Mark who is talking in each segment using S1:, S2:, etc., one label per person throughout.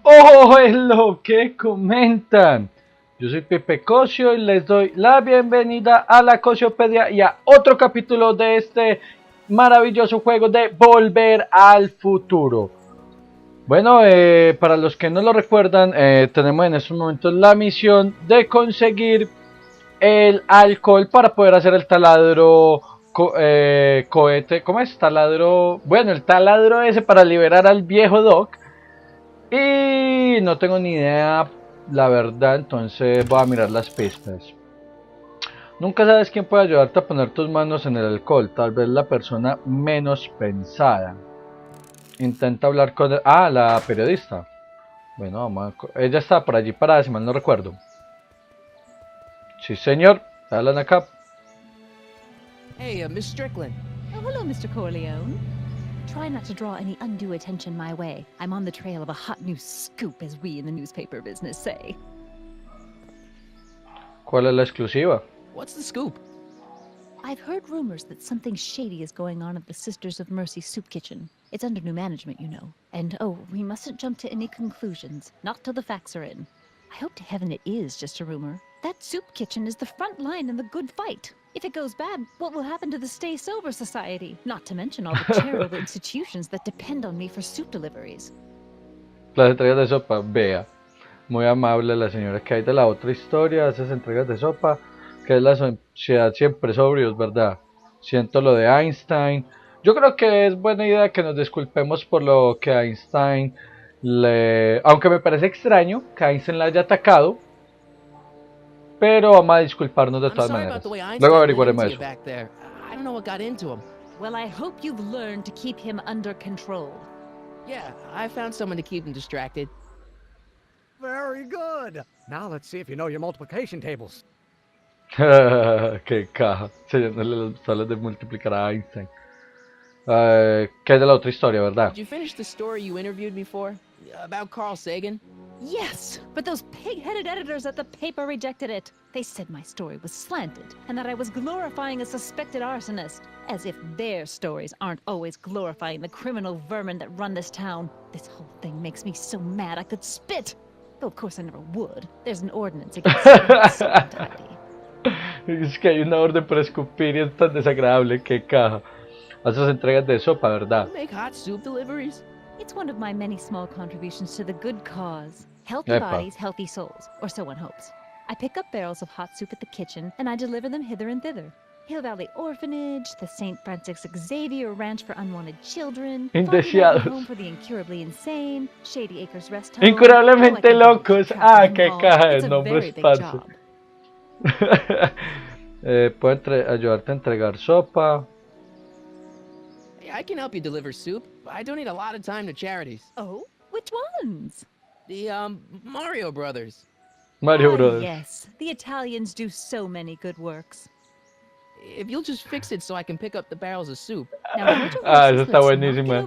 S1: ¡Oh, es lo que comentan! Yo soy Cossio y les doy la bienvenida a la Cohete-Cossiopedia y a otro capítulo de este maravilloso juego de Volver al Futuro. Bueno, para los que no lo recuerdan, tenemos en estos momentos la misión de conseguir el alcohol para poder hacer el taladro cohete. ¿Cómo es? Taladro. Bueno, el taladro ese para liberar al viejo Doc. Y no tengo ni idea, la verdad, entonces voy a mirar las pistas. Nunca sabes quién puede ayudarte a poner tus manos en el alcohol, tal vez la persona menos pensada. Intenta hablar con... la periodista. Bueno, ella está por allí parada, si mal no recuerdo. Sí, señor. Hablan acá.
S2: Hey, Miss Strickland.
S3: Oh, hello, Mr. Corleone. Try not to draw any undue attention my way. I'm on the trail of a hot new scoop, as we in the newspaper business say.
S1: ¿Cuál es la exclusiva?
S2: What's the scoop?
S3: I've heard rumors that something shady is going on at the Sisters of Mercy soup kitchen. It's under new management, you know. And, oh, we mustn't jump to any conclusions. Not till the facts are in. I hope to heaven it is just a rumor. That soup kitchen is the front line in the good fight. If it goes bad, what will happen to the Stay Sober Society? Not to mention all the charitable institutions that depend on me for soup deliveries.
S1: Las entregas de sopa, vea. Muy amable la señora que hay de la otra historia, esas entregas de sopa, que es la sociedad siempre sobrios, ¿verdad? Siento lo de Einstein. Yo creo que es buena idea que nos disculpemos por lo que Einstein le... Aunque me parece extraño que Einstein la haya atacado, pero vamos a disculparnos de todas maneras. Luego averiguaremos eso.
S2: I don't know what got into him.
S3: Well, I hope you've learned to keep him under control.
S2: Yeah, I found someone to keep him distracted.
S4: Very good. Now let's see if you know your multiplication tables.
S1: Qué caja. Enseñándole las tablas de multiplicar a Einstein. ¿Qué es de la otra historia, verdad?
S2: Did you finish the story you interviewed me for? About Carl Sagan?
S3: Yes, but those pig-headed editors at the paper rejected it. They said my story was slanted, and that I was glorifying a suspected arsonist. As if their stories aren't always glorifying the criminal vermin that run this town. This whole thing makes me so mad I could spit. Though of course I never would. There's an ordinance against it, so untidy.
S1: Es que hay una orden por escupir y es tan desagradable, qué caja. Haces entregas de sopa, ¿verdad?
S2: You make hot soup deliveries?
S3: It's one of my many small contributions to the good cause. Healthy bodies, healthy souls, or so one hopes. I pick up barrels of hot soup at the kitchen, and I deliver them hither and thither. Hill Valley Orphanage, the St. Francis Xavier Ranch for Unwanted Children,
S1: Indeseados.
S3: Home for the Incurably Insane, Shady Acres Rest Home.
S1: Incurablemente locos. Qué caja de nombres falsos. Puedo ayudarte a entregar sopa.
S2: Hey, I can help you deliver soup. I donate a lot of time to charities.
S3: Oh, which ones?
S2: The, Mario Brothers.
S1: Mario Brothers.
S3: Yes, the Italians do so many good works.
S2: If you'll just fix it so I can pick up the barrels of soup.
S3: Now, esa
S1: está buenísima.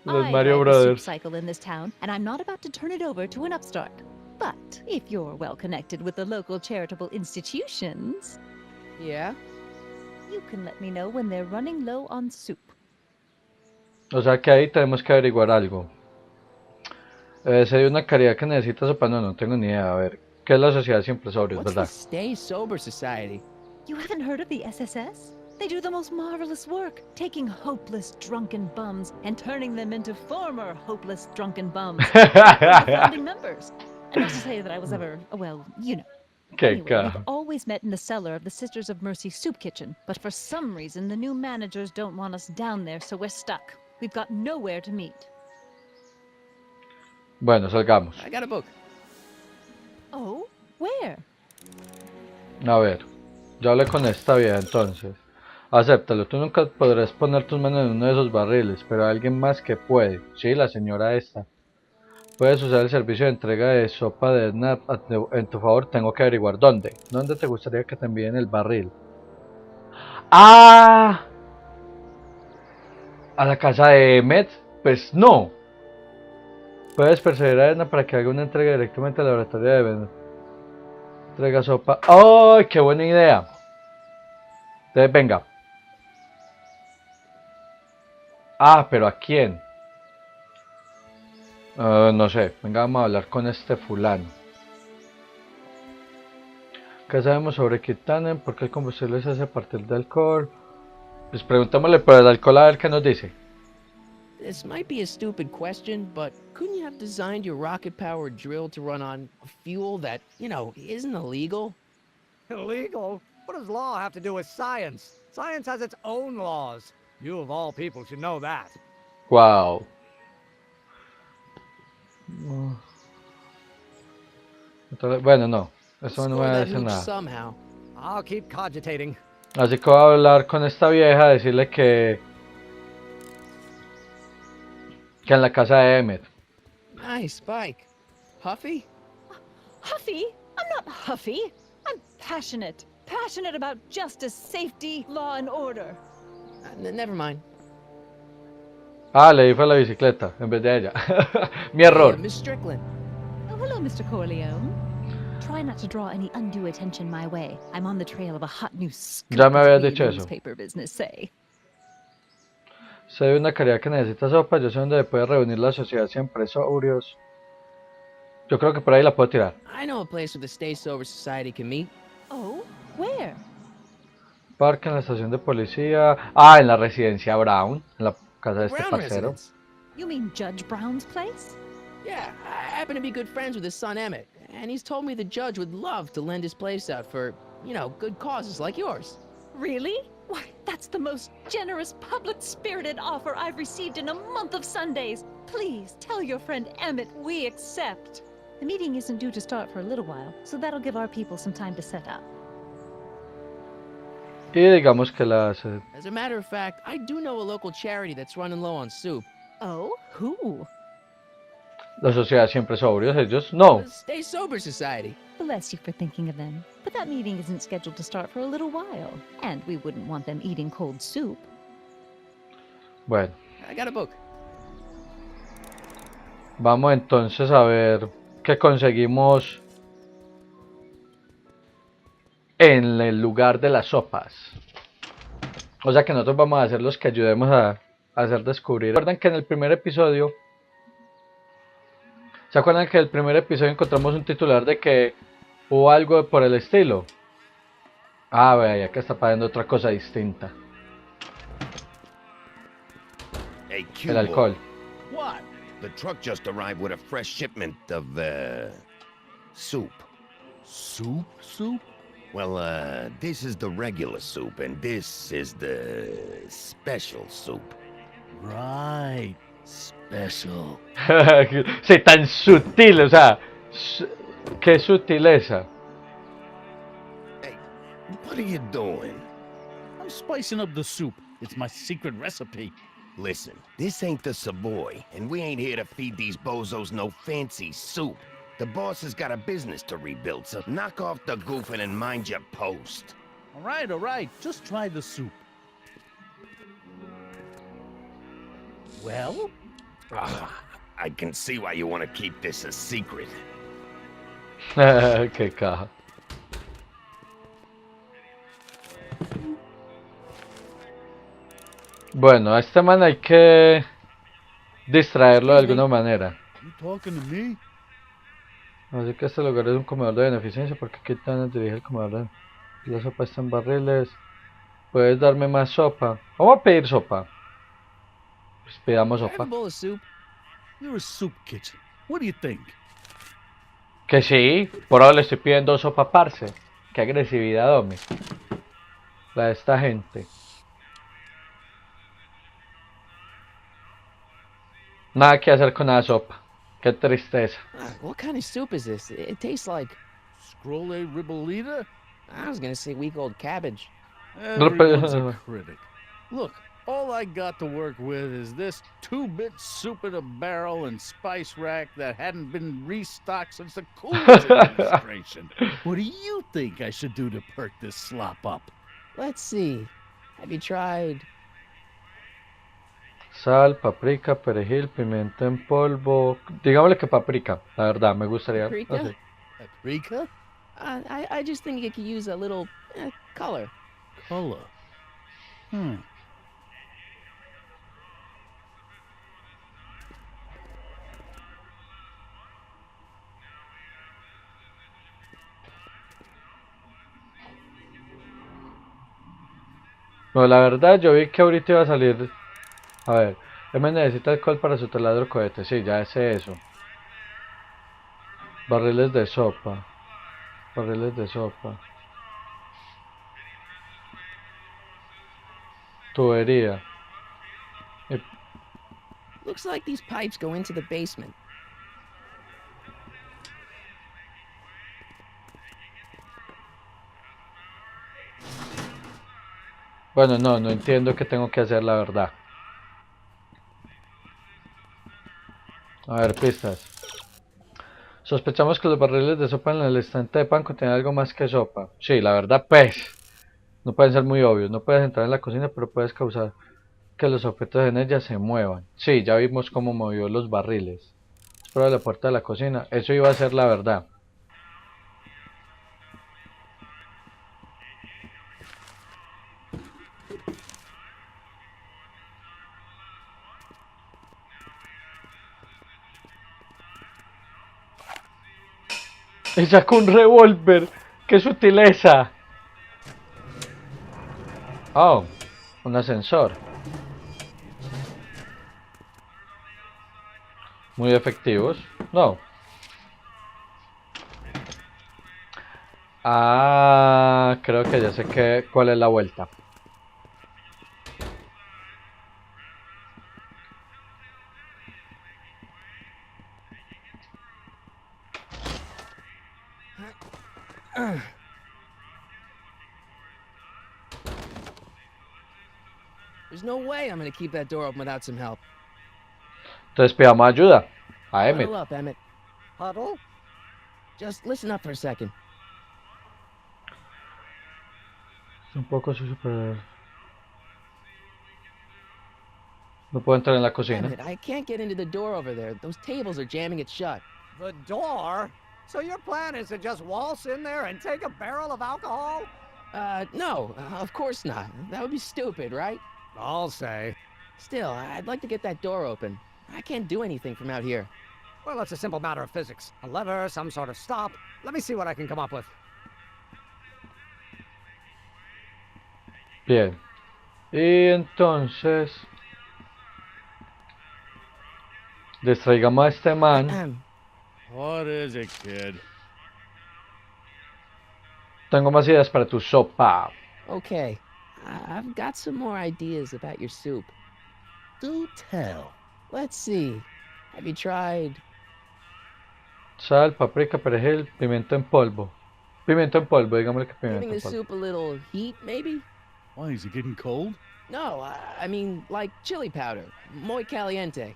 S1: Los Mario Brothers.
S3: Cycle in this town, and I'm not about to turn it over to an upstart. But if you're well connected with the local charitable institutions,
S2: Yeah?
S3: you can let me know when they're running low on soup.
S1: O sea que ahí tenemos que averiguar algo. Si hay una caridad que necesita sopa, no tengo ni idea. A ver, ¿qué es la sociedad siempre sobrios,
S2: What's
S1: verdad?
S2: the Stay Sober Society?
S3: You haven't heard of the SSS? They do the most marvelous work, taking hopeless drunken bums and turning them into former hopeless drunken bums. Founding members. And not to say that I was ever, well, you know. Anyway, we've always met in the cellar of the Sisters of Mercy soup kitchen, but for some reason the new managers don't want us down there, so we're stuck. We've got nowhere to meet.
S1: Bueno, salgamos.
S2: I got a book.
S3: Oh, where?
S1: A ver, yo hablé con esta vieja entonces. Acéptalo, tú nunca podrás poner tus manos en uno de esos barriles, pero hay alguien más que puede. Sí, la señora esta. Puedes usar el servicio de entrega de sopa de Snap en tu favor. Tengo que averiguar dónde. ¿Dónde te gustaría que te envíen el barril? ¡Ah! ¿A la casa de Emmet? Pues no. Puedes perseguir a Edna para que haga una entrega directamente al laboratorio de Emmet. Entrega sopa. ¡Ay, qué buena idea! Entonces, venga. Pero ¿a quién? No sé, venga, vamos a hablar con este fulano. ¿Qué sabemos sobre Kitanen? ¿Por qué el combustible se hace a partir de alcohol? Pues preguntémosle por el alcohol a ver qué nos dice.
S2: This might be a stupid question, but couldn't you have designed your rocket-powered drill to run on fuel that, isn't illegal?
S4: Illegal? What does law have to do with science? Science has its own laws. You of all people should know that.
S1: Wow. Entonces, bueno, no.
S2: Let's
S1: Eso no me
S2: score that
S1: dice
S2: hooch
S1: nada.
S2: somehow.
S4: I'll keep cogitating.
S1: Así que voy a hablar con esta vieja, decirle que en la casa de Emmet.
S2: Nice bike. Huffy?
S3: Huffy? I'm not huffy. I'm passionate. Passionate about justice, safety, law, and order.
S2: Never mind.
S1: Ah, le di fue la bicicleta en vez de ella. Mi
S2: Hey,
S1: error.
S2: Miss Strickland.
S3: Oh, hello, Mr. Corleone. Try not to draw any undue attention my way. I'm on the trail of a hot new scoop,
S1: Ya me
S3: as
S1: habías
S3: we
S1: dicho
S3: in
S1: eso.
S3: newspaper business say.
S1: Se ve una calidad que necesita sopa. Yo sé dónde puede reunir la sociedad siempre sobrios. Yo creo que por ahí la puedo tirar.
S2: I know a place where the Stay Sober Society can meet.
S3: Oh, where?
S1: Parque en la estación de policía. Ah, en la residencia Brown. En la casa de este
S2: Brown
S1: parcero.
S2: residence.
S3: You mean Judge Brown's place?
S2: Yeah, I happen to be good friends with his son Emmett, and he's told me the judge would love to lend his place out for, good causes like yours.
S3: Really? Why, that's the most generous, public-spirited offer I've received in a month of Sundays. Please tell your friend Emmett we accept. The meeting isn't due to start for a little while, so that'll give our people some time to set up.
S1: Y digamos que la hace.
S2: As a matter of fact, I do know a local charity that's running low on soup.
S3: Oh, who?
S1: La sociedad siempre sobrios, ellos no.
S2: The Stay Sober Society.
S3: Bless you for thinking of them. But that meeting isn't scheduled to start for a little while, and we wouldn't want them eating cold soup.
S1: Bueno,
S2: I got a book.
S1: vamos entonces a ver qué conseguimos en el lugar de las sopas. O sea que nosotros vamos a ser los que ayudemos a hacer descubrir. ¿Recuerdan que en el primer episodio... ¿Se acuerdan que en el primer episodio encontramos un titular de que hubo algo por el estilo? Ah, vea, acá está pasando otra cosa distinta.
S5: Hey,
S1: El
S5: Cubo.
S1: alcohol.
S5: What? The truck just arrived with a fresh shipment of, soup.
S6: Soup? Soup?
S5: Well, this is the regular soup, and this is the special soup.
S6: Right. Special.
S1: Sí, tan sutil, o sea, qué sutileza.
S5: Hey, what are you doing?
S6: I'm spicing up the soup. It's my secret recipe.
S5: Listen, this ain't the Savoy, and we ain't here to feed these bozos no fancy soup. The boss has got a business to rebuild, so knock off the goofing and mind your post.
S6: All right. Just try the soup. Well?
S5: I can see why you want to keep this a secret.
S1: Qué caja. Bueno, a este man hay que distraerlo de alguna manera.
S6: You talking to me?
S1: Así que este lugar es un comedor de beneficencia porque aquí también dirige el comedor de... La sopa está en barriles. ¿Puedes darme más sopa? Vamos a pedir sopa. Pues pidamos
S2: I have a
S1: sopa.
S2: bowl of soup.
S6: You're a soup kitchen. What do you think?
S1: Que sí, por ahora le estoy pidiendo sopa parce. Qué agresividad, hombre. La de esta gente. Nada que hacer con la sopa. Qué tristeza.
S2: What kind of soup is this? It tastes like...
S6: Scrolle ribolita?
S2: I was gonna say week-old cabbage.
S6: Everyone's a critic. Look, all I got to work with is this 2-bit soup in a barrel and spice rack that hadn't been restocked since the Coolidge administration. What do you think I should do to perk this slop up?
S2: Let's see. Have you tried...
S1: Sal, paprika, perejil, pimienta en polvo. Digámosle que paprika, la verdad, me gustaría.
S2: Paprika?
S1: No sé.
S6: Paprika?
S2: I just think it could use a little color.
S6: Color.
S1: No, la verdad, yo vi que ahorita iba a salir. A ver, M necesita alcohol para su taladro cohete. Sí, ya sé eso. Barriles de sopa. Barriles de sopa. Tubería. Y-
S2: Looks like these pipes go into the basement.
S1: Bueno, no entiendo qué tengo que hacer, la verdad. A ver, pistas. Sospechamos que los barriles de sopa en el estante de pan contienen algo más que sopa. Sí, la verdad, pues. No pueden ser muy obvios. No puedes entrar en la cocina, pero puedes causar que los objetos en ella se muevan. Sí, ya vimos cómo movió los barriles. Espera la puerta de la cocina. Eso iba a ser la verdad. Y sacó un revólver. ¡Qué sutileza! Oh, un ascensor. Muy efectivos. No. Ah, creo que ya sé cuál es la vuelta.
S2: There's no way I'm gonna keep that door open without some help.
S1: Entonces pidamos ayuda a Emmett.
S2: Huddle up, Emmett.
S4: Huddle?
S2: Just listen up for a second.
S1: Un poco sucio, pero no puedo entrar en la cocina.
S2: Emmett, I can't get into the door over there. Those tables are jamming it shut.
S4: The door? So your plan is to just waltz in there and take a barrel of alcohol?
S2: No, of course not. That would be stupid, right?
S4: I'll say.
S2: Still, I'd like to get that door open. I can't do anything from out here.
S4: Well, it's a simple matter of physics. A lever, some sort of stop. Let me see what I can come up with.
S1: Bien. Y entonces distraigamos a este man.
S6: What is it, kid?
S1: Tengo más ideas para tu sopa.
S2: Okay, I've got some more ideas about your soup.
S6: Do tell.
S2: Let's see. Have you tried?
S1: Sal, paprika, perejil, pimiento en polvo. Pimiento en polvo, digámosle que
S2: Giving
S1: pimiento
S2: the
S1: en polvo.
S2: soup a little heat, maybe?
S6: Why, is it getting cold?
S2: No, I mean like chili powder. Muy caliente.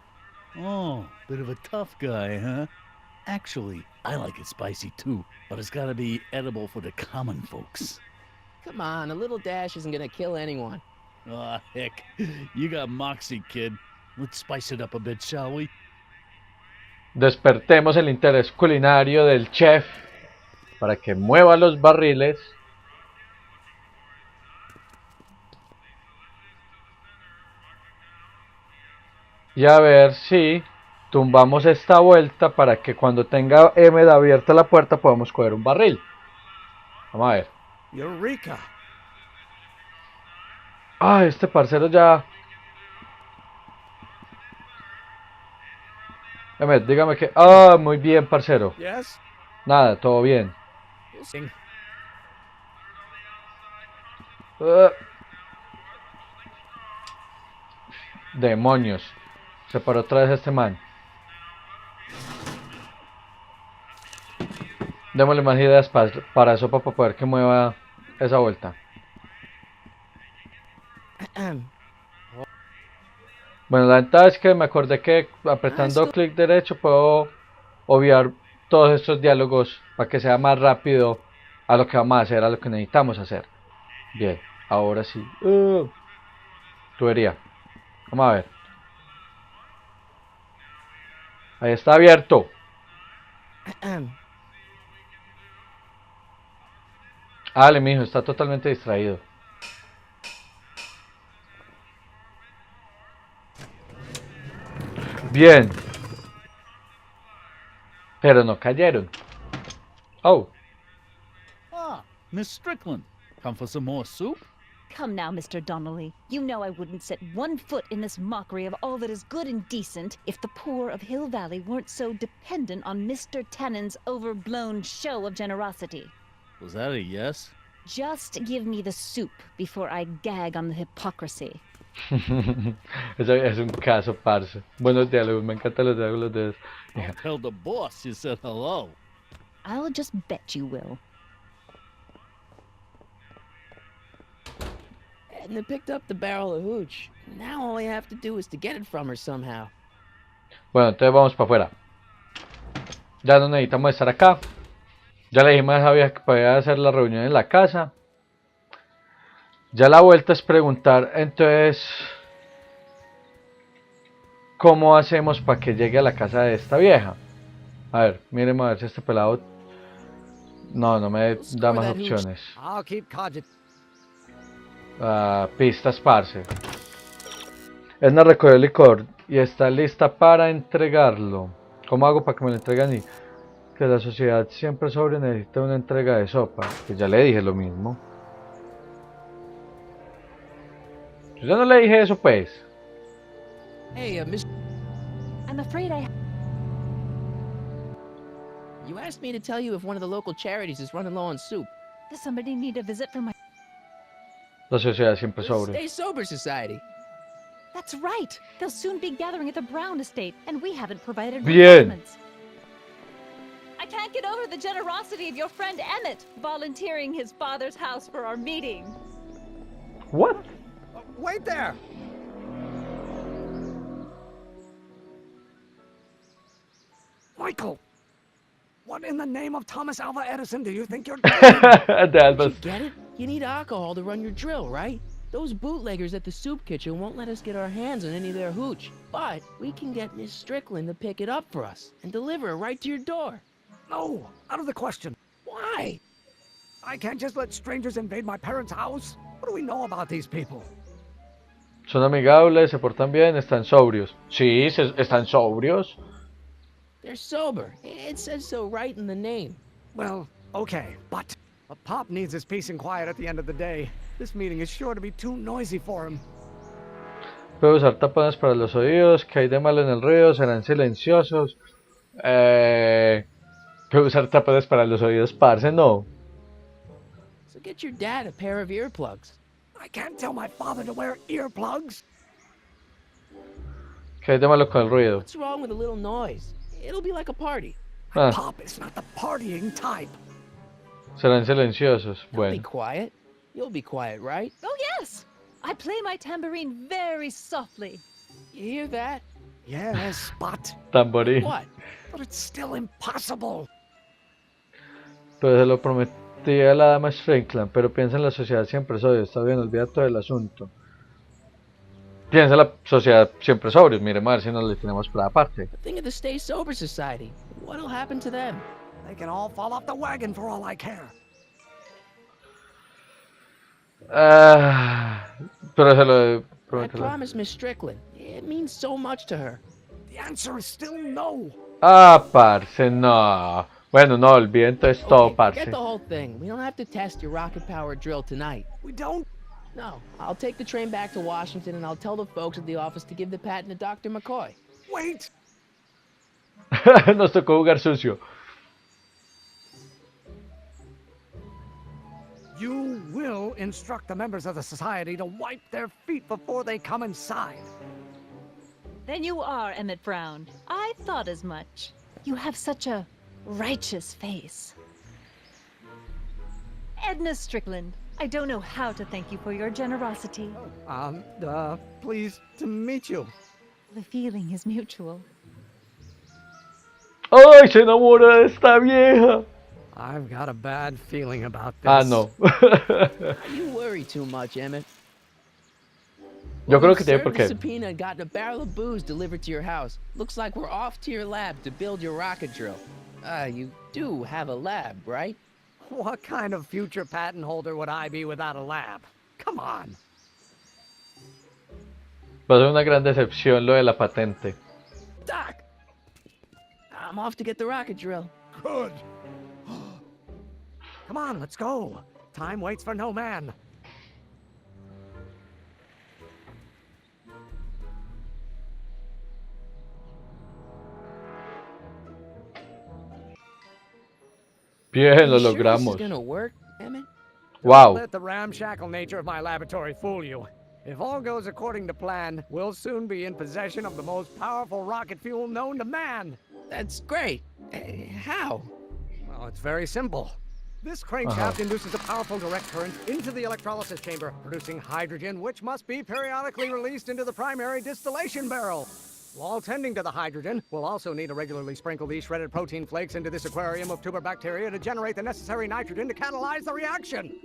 S6: Oh, bit of a tough guy, huh? Actually, I like it spicy too, but it's gotta be edible for the common folks.
S2: Come on, a little dash isn't gonna kill anyone.
S6: Ah, heck, you got moxie, kid. Let's spice it up a bit, shall we?
S1: Despertemos el interés culinario del chef para que mueva los barriles. Y a ver si tumbamos esta vuelta para que cuando tenga M abierta la puerta podamos coger un barril. Vamos a ver.
S4: Eureka!
S1: Ah, este parcero ya... M, dígame que... Ah, muy bien, parcero.
S4: Yes?
S1: Nada, todo bien.
S4: We'll see.
S1: Demonios. Se paró otra vez este man. Démosle más ideas para eso, para poder que mueva esa vuelta. Bueno, la ventaja es que me acordé que apretando clic derecho puedo obviar todos estos diálogos para que sea más rápido a lo que vamos a hacer, a lo que necesitamos hacer. Bien, ahora sí. Tubería. Vamos a ver. Ahí está abierto. Dale, mijo, está totalmente distraído. Bien. Pero no cayeron. Oh.
S6: Ah, Miss Strickland, come for some more soup?
S3: Come now, Mr. Donnelly. You know I wouldn't set one foot in this mockery of all that is good and decent if the poor of Hill Valley weren't so dependent on Mr. Tennant's overblown show of generosity.
S6: Was that a yes?
S3: Just give me the soup before I gag on the hypocrisy.
S1: Eso es un caso, parce. Buenos diálogos, me encantan los diálogos de eso.
S6: I'll tell the boss you said hello.
S3: I'll just bet you will.
S2: Edna picked up the barrel of hooch. Now all I have to do is to get it from her somehow.
S1: Bueno, entonces vamos para afuera. Ya no necesitamos estar acá. Ya le dijimos a esa vieja que podía hacer la reunión en la casa. Ya la vuelta es preguntar, entonces, ¿cómo hacemos para que llegue a la casa de esta vieja? A ver, miren a ver si este pelado... No me da más opciones.
S4: I'll keep cogitating.
S1: Pistas, parce. Edna recogió el licor y está lista para entregarlo. ¿Cómo hago para que me lo entreguen? Y que la sociedad siempre sobre necesita una entrega de sopa. Que ya le dije lo mismo. Yo ya no le dije eso, pues.
S2: Hey, Miss...
S3: I'm afraid
S2: You asked me to tell you if one of the local charities is running low on soup.
S3: Does somebody need a visit from my...
S1: La sociedad siempre
S2: The
S1: sobre.
S2: Stay Sober Society.
S3: That's right! They'll soon be gathering at the Brown estate, and we haven't provided
S1: Bien.
S3: refreshments. I can't get over the generosity of your friend Emmett, volunteering his father's house for our meeting.
S1: What?
S4: Wait there! Michael! What in the name of Thomas Alva Edison do you think you're doing?
S1: De
S2: Did
S1: Albas.
S2: you get it? You need alcohol to run your drill, right? Those bootleggers at the soup kitchen won't let us get our hands on any of their hooch. But we can get Miss Strickland to pick it up for us and deliver it right to your door.
S4: No, out of the question.
S2: Why?
S4: I can't just let strangers invade my parents' house. What do we know about these people?
S1: Son amigables, se portan bien, están sobrios. Sí, están sobrios.
S2: They're sober. It says so right in the name.
S4: Well, okay, but Pop needs his peace and quiet at the end of the day. This meeting is sure to be too noisy for him.
S1: Puedo usar tapones para los oídos. ¿Qué hay de malo en el ruido? Serán silenciosos. Puedo usar tapones para los oídos, parce, no.
S2: So get your dad a pair of earplugs.
S4: I can't tell my father to wear earplugs.
S1: ¿Qué hay de malo con el ruido?
S2: What's wrong with a little noise? It'll be like a party.
S1: Ah,
S4: Pop is not the partying type.
S1: serán silenciosos.
S2: Be
S1: Bueno.
S2: quiet. You'll be quiet, right?
S3: Oh, yes! I play my tambourine very softly.
S2: You hear that?
S4: Yes, but
S1: Tamborín.
S2: What?
S4: it's still impossible.
S1: Pues se lo prometí a la dama Strickland, pero piensa en la sociedad siempre sobrio. Está bien, olvida todo el asunto. Piensa en la sociedad siempre sobrio. Mire, a ver si no le tenemos plata aparte.
S2: Think of the Stay Sober Society. What'll happen to them?
S4: They can all fall off the wagon for all I care.
S1: Pero se lo
S2: I
S1: prometí.
S2: promised Miss Strickland. It means so much to her.
S4: The answer is still no.
S1: Parce, no. Bueno, no, olviden entonces todo,
S2: Okay,
S1: parce.
S2: forget the whole thing. We don't have to test your rocket-powered drill tonight.
S4: We don't.
S2: No, I'll take the train back to Washington and I'll tell the folks at the office to give the patent to Dr. McCoy.
S4: Wait.
S1: Nos tocó jugar sucio.
S4: You will instruct the members of the society to wipe their feet before they come inside.
S3: Then you are Emmett Brown. I thought as much. You have such a righteous face. Edna Strickland, I don't know how to thank you for your generosity.
S4: Pleased to meet you.
S3: The feeling is mutual.
S1: ¡Ay, se enamora de esta vieja!
S4: I've got a bad feeling about this.
S1: Ah, no.
S2: You worry too much, Emmett.
S1: Yo creo
S2: We've
S1: que tiene por
S2: served the
S1: qué.
S2: subpoena and gotten a barrel of booze delivered to your house. Looks like we're off to your lab to build your rocket drill. You do have a lab, right?
S4: What kind of future patent holder would I be without a lab? Come on.
S1: Va a ser una gran decepción lo de la patente.
S2: Doc! I'm off to get the rocket drill.
S4: Good. Come on, let's go. Time waits for no man.
S1: Bien, lo
S2: You sure this is
S1: logramos.
S2: gonna work, Emmett?
S4: Don't
S1: Wow.
S4: let the ramshackle nature of my laboratory fool you. If all goes according to plan, we'll soon be in possession of the most powerful rocket fuel known to man.
S2: That's great. How?
S4: Well, it's very simple. This crankshaft induces a powerful direct current into the electrolysis chamber, producing hydrogen, which must be periodically released into the primary distillation barrel. While tending to the hydrogen, we'll also need to regularly sprinkle these shredded protein flakes into this aquarium of tuber bacteria to generate the necessary nitrogen to catalyze the reaction.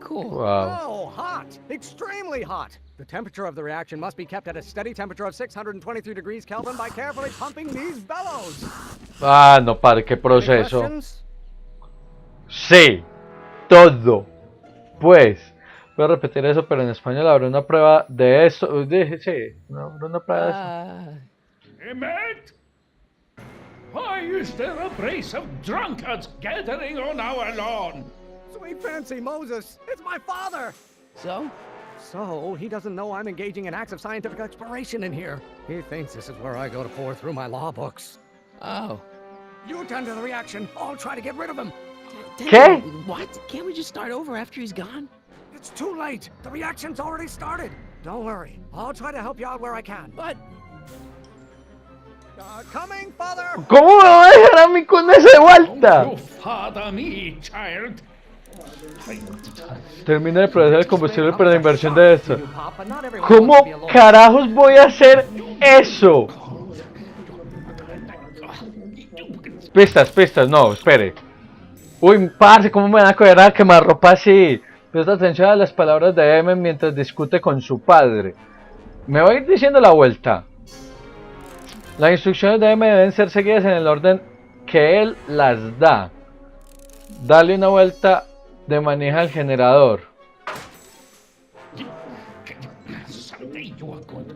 S2: Cool.
S1: Wow.
S4: Oh, hot! Extremely hot! The temperature of the reaction must be kept at a steady temperature of 623 degrees Kelvin by carefully pumping these bellows.
S1: Ah, no, padre, qué
S4: Any
S1: proceso.
S4: questions?
S1: Sí, todo. Pues, voy a repetir eso, pero en español habrá una prueba de eso. Dije, sí, no, habrá una prueba de eso.
S7: Emmett? Why is there a brace of drunkards gathering on our lawn?
S4: Sweet fancy Moses, it's my father!
S2: So?
S4: So, he doesn't know I'm engaging in acts of scientific exploration in here. He thinks this is where I go to pour through my law books.
S2: Oh.
S4: You tend to the reaction, I'll try to get rid of him.
S1: ¿Qué?
S2: What? Can't we just start over after he's gone?
S4: It's too late, the reaction's already started. Don't worry, I'll try to help you out where I can.
S2: But
S4: Coming, father!
S1: ¿Cómo me va a dejar a mí con esa de vuelta?
S7: Don't you father me, child.
S1: Termina de procesar el combustible, pero la inversión de esto.
S4: You, Pop, but not everyone
S1: ¿Cómo
S4: wants to be alone.
S1: carajos voy a hacer eso? Pistas, pistas, no, espere. Uy, parce, ¿cómo me van a coger a quemarropa así? Presta atención a las palabras de M mientras discute con su padre. Me va a ir diciendo la vuelta. Las instrucciones de M deben ser seguidas en el orden que él las da. Dale una vuelta de maneja al generador.
S7: Someday you are going to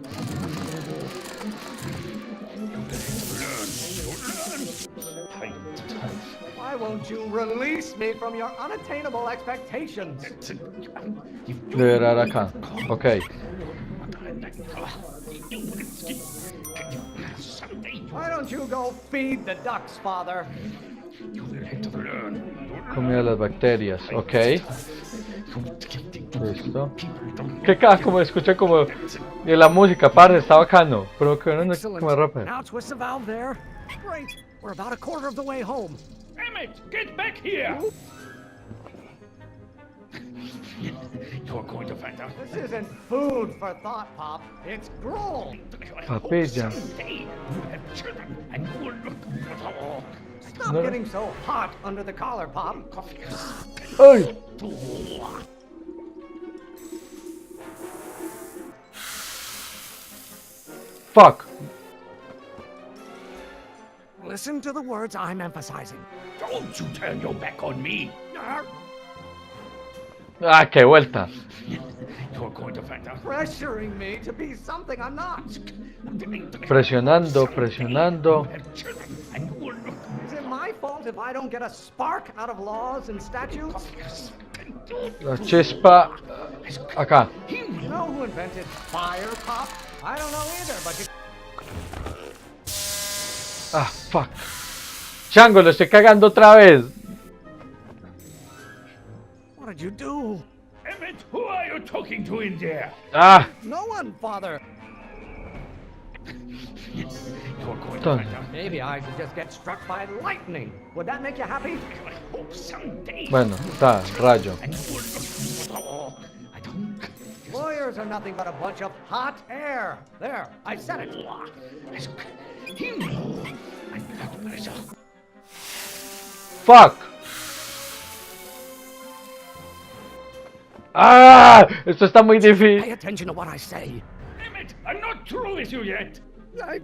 S4: Why won't you release me from your unattainable expectations?
S1: Liberar acá. Ok.
S4: Why don't you go feed the ducks, father?
S1: Comida de las bacterias. Ok. Listo. Que cada como escucha como de la música, parce, está bacano. Pero que no
S4: Excellent.
S1: me rompe.
S4: Now twist the valve there. Great. We're about a quarter of the way home.
S7: Emmett, get back here! You're going to find out.
S4: This isn't food for thought, Pop. It's gruel.
S1: Papilla.
S7: Someday you have children and you will look for all.
S4: Stop
S1: No.
S4: getting so hot under the collar, Pop.
S1: ¡Ay! Fuck.
S4: Listen to the words I'm emphasizing.
S7: Don't you turn your back on me.
S1: Ah, qué vuelta.
S7: You're going to find out.
S4: Pressuring me to be something I'm not.
S1: Presionando, presionando.
S7: You have children and you will look
S4: Is it my fault if I don't get a spark out of laws and statutes?
S1: La chispa. Acá.
S4: You know who invented fire, Pop? I don't know either, but you...
S1: Ah, fuck. Chango, lo estoy cagando otra vez.
S4: What did you do?
S7: Emmett, who are you talking to in there?
S1: Ah,
S4: No one, Father.
S7: You're going to
S1: Done.
S7: find out.
S4: Maybe I should just get struck by lightning. Would that make you happy?
S7: I hope someday.
S1: bueno, está, rayo.
S7: And you will look for all. I don't.
S4: Lawyers are nothing but a bunch of hot air. There, I said it.
S1: Fuck. Ah, esto está muy
S4: Pay
S1: difícil.
S4: attention to what I say.
S7: Emmett, I'm not through with you yet.
S1: A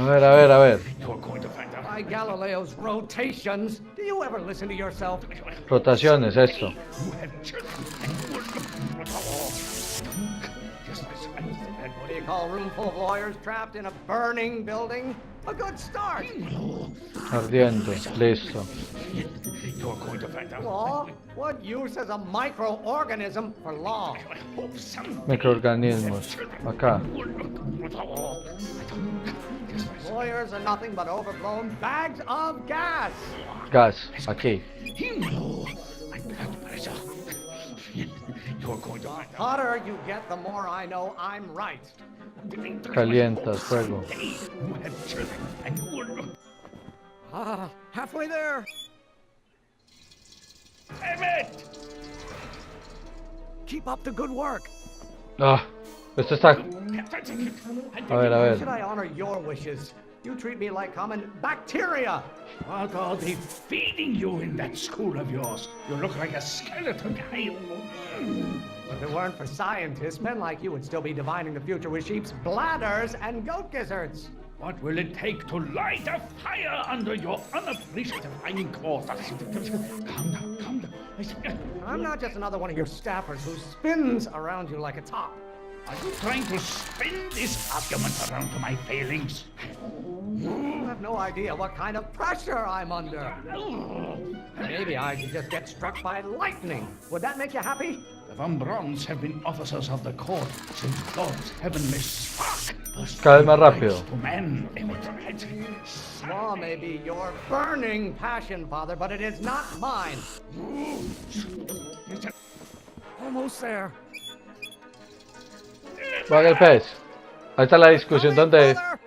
S1: ver, a ver, a ver.
S7: You're going to find out.
S4: By Galileo's rotations, do you ever listen to yourself?
S1: Rotaciones, esto.
S7: You have children and you will look for all. Just understand
S4: What do you call a room full of lawyers trapped in a burning building? A good start.
S1: Ardiendo, listo.
S7: You're going to find out.
S4: Law? What use has a microorganism for law?
S7: I hope someday.
S1: Microorganismos. Acá.
S7: You will look for all. I don't.
S4: Lawyers are nothing but overblown bags of gas.
S1: Gas, aquí.
S7: No, my blood pressure. You're going to find
S4: The hotter you get, the more I know I'm right.
S1: Calientas, fuego.
S7: You have children, and you will.
S4: Ah, halfway there.
S7: Damn it!
S4: Keep up the good work.
S1: Ah, esto está... A ver, a
S4: Should
S1: ver.
S4: I honor your wishes? You treat me like common bacteria.
S7: What are they feeding you in that school of yours? You look like a skeleton.
S4: If it weren't for scientists, men like you would still be divining the future with sheep's bladders and goat gizzards.
S7: What will it take to light a fire under your unappreciative hind quarters? Calm down, calm down.
S4: I'm not just another one of your staffers who spins around you like a top.
S7: Are you trying to spin this argument around to my failings?
S4: You have no idea what kind of pressure I'm under. Maybe I could just get struck by lightning. Would that make you happy?
S7: The Von Brauns have been officers of the court since God's heavenly spark first
S1: Cada vez más
S7: gave
S1: rápido.
S7: rise to man.
S4: Law may be your burning passion, Father, but it is not mine. Almost there.
S1: Vaga el pez. Ahí está la discusión donde...
S4: Father!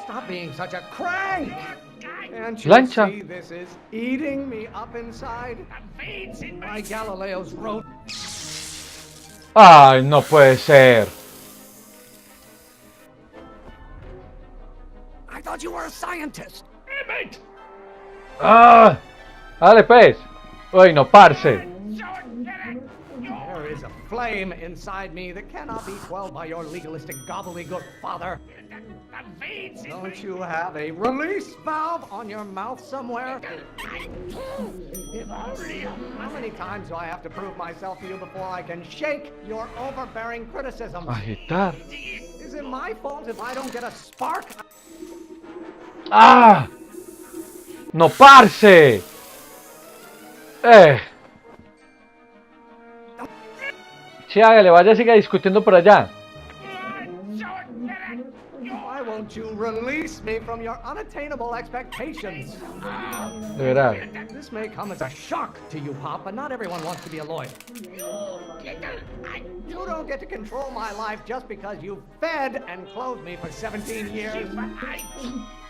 S4: Stop being such a crank! Can't you
S1: Lancha.
S4: see this is eating me up inside? My Galileo's road.
S1: ¡Ay, no puede ser!
S4: I thought you were a scientist.
S1: ¡Ah! ¡Dale, pez! ¡Uy, no, parce!
S4: There is a flame inside me that cannot be quelled by your legalistic gobbledygook, Father. Don't you have a release valve on your mouth somewhere? How many times do I have to prove myself to you before I can shake your overbearing criticism?
S1: Agitar.
S4: Is it my fault if I don't get a spark?
S1: ¡Ah! ¡No, parce! Sí, hágale, vaya, siga discutiendo por allá.
S4: Why won't you release me from your unattainable expectations?
S1: De verdad.
S4: This may come as a shock to you, Pop, but not everyone wants to be a lawyer. You don't get to control my life just because you fed and clothed me for 17 years.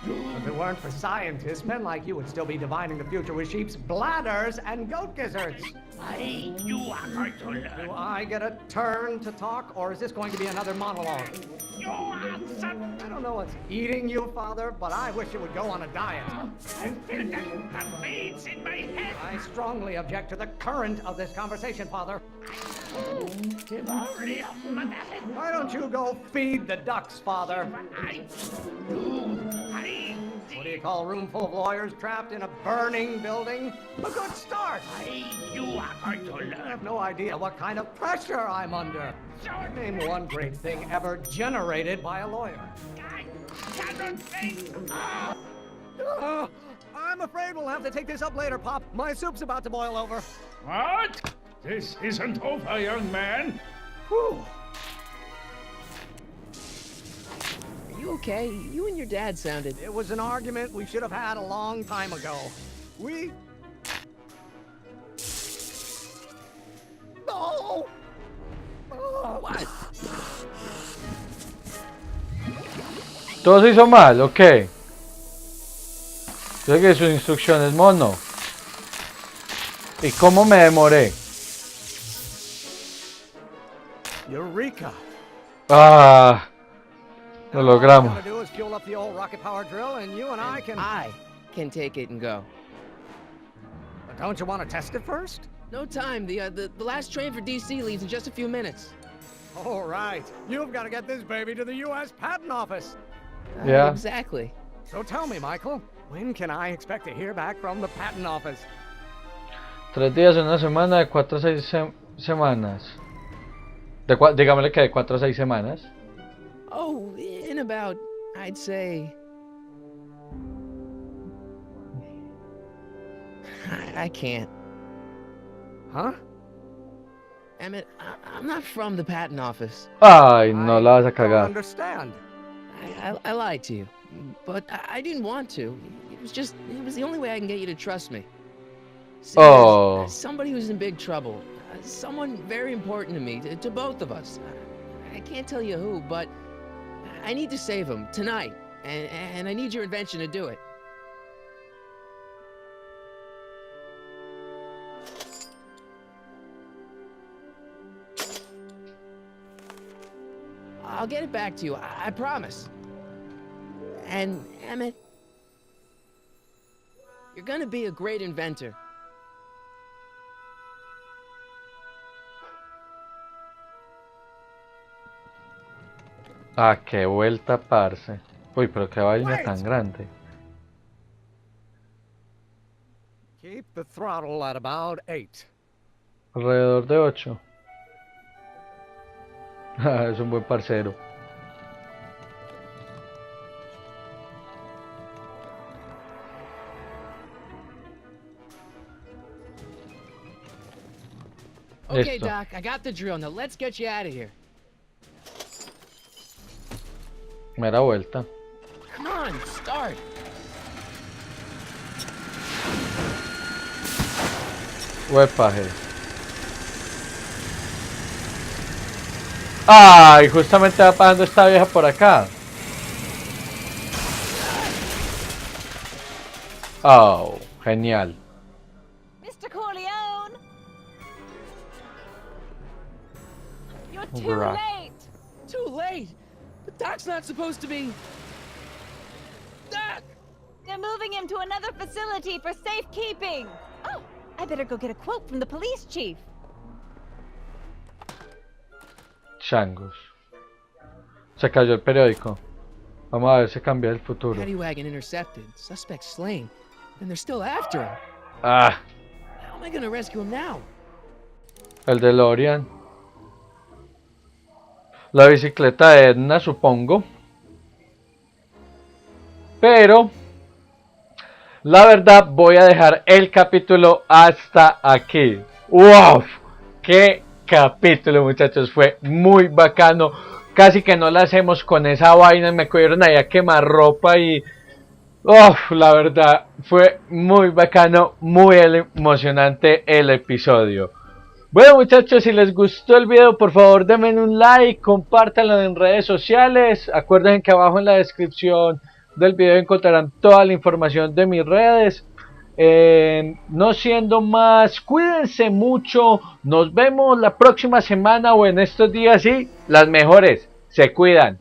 S4: If it weren't for scientists, men like you would still be divining the future with sheep's bladders and goat gizzards.
S7: You are going to learn.
S4: Do I get a turn to talk, or is this going to be another monologue? I don't know what's eating you, Father, but I wish you would go on a diet.
S7: I feel the veins in my head.
S4: I strongly object to the current of this conversation, Father. Why don't you go feed the ducks, Father? What do you call a room full of lawyers trapped in a burning building? A good start.
S7: You are going to
S4: I
S7: learn.
S4: have no idea what kind of pressure I'm under. Name one great thing ever generated by a lawyer.
S7: I cannot think.
S4: I'm afraid we'll have to take this up later, Pop. My soup's about to boil over.
S7: What? This isn't over, young man.
S4: Whew.
S2: Are you okay? You and your dad sounded...
S4: It was an argument we should have had a long time ago. No!
S2: What?
S1: Todo se hizo mal, ok. Yo sé que sus instrucciones, mono. ¿Y cómo me demoré?
S4: Eureka!
S1: Ah, lo
S4: All
S1: logramos.
S4: we gotta do is fuel up the old rocket power drill, and you and I can.
S2: I can take it and go.
S4: But don't you want to test it first?
S2: No time. The last train for DC leaves in just a few minutes.
S4: All right. You've got to get this baby to the U.S. Patent Office.
S1: Yeah.
S2: Exactly.
S4: So tell me, Michael, when can I expect to hear back from the Patent Office?
S1: 3 días, una semana, de 4 a 6 semanas. Digámosle que de 4 a 6 semanas.
S2: Oh, in about, I'd say... I can't.
S4: Huh?
S2: Emmett, I'm not from the patent office.
S1: Ay, no la vas a
S4: Don't
S1: cagar.
S4: understand.
S2: I lied to you, but I didn't want to. It was the only way I can get you to trust me. See,
S1: Oh.
S2: there's somebody who's in big trouble. Someone very important to me, to both of us. I can't tell you who, but I need to save him tonight, and I need your invention to do it. I'll get it back to you, I promise. And, Emmett, you're gonna be a great inventor.
S1: Ah, qué vuelta, parce. Uy, pero qué vaina tan grande.
S4: Keep the throttle at about 8.
S1: Alrededor de 8. Es un buen parcero.
S2: Okay,
S1: Listo.
S2: Doc, I got the drill. Now let's get you out of here.
S1: Mera vuelta.
S2: Come on, start.
S1: Huepaje. Ay, justamente va pasando esta vieja por acá. Oh, genial.
S3: Mr. Corleone! You're too
S1: Bruh.
S3: late!
S2: Too late. But Doc's not supposed to be. Doc!
S3: They're moving him to another facility for safekeeping! Oh, I better go get a quote from the police chief.
S1: Changos. Se cayó el periódico. Vamos a ver si cambia el futuro.
S2: Paddy wagon intercepted. Suspect slain. And they're still after him.
S1: Ah,
S2: How am I gonna rescue him now?
S1: el DeLorean. La bicicleta de Edna, supongo. Pero la verdad voy a dejar el capítulo hasta aquí. ¡Wow! ¡Qué capítulo, muchachos! Fue muy bacano. Casi que no la hacemos con esa vaina. Me cogieron ahí a quemar ropa y... ¡Uf! La verdad fue muy bacano, muy emocionante el episodio. Bueno, muchachos, si les gustó el video, por favor denme un like, compártanlo en redes sociales. Acuérdense que abajo en la descripción del video encontrarán toda la información de mis redes. No siendo más, cuídense mucho. Nos vemos la próxima semana o en estos días, sí, las mejores. Se cuidan.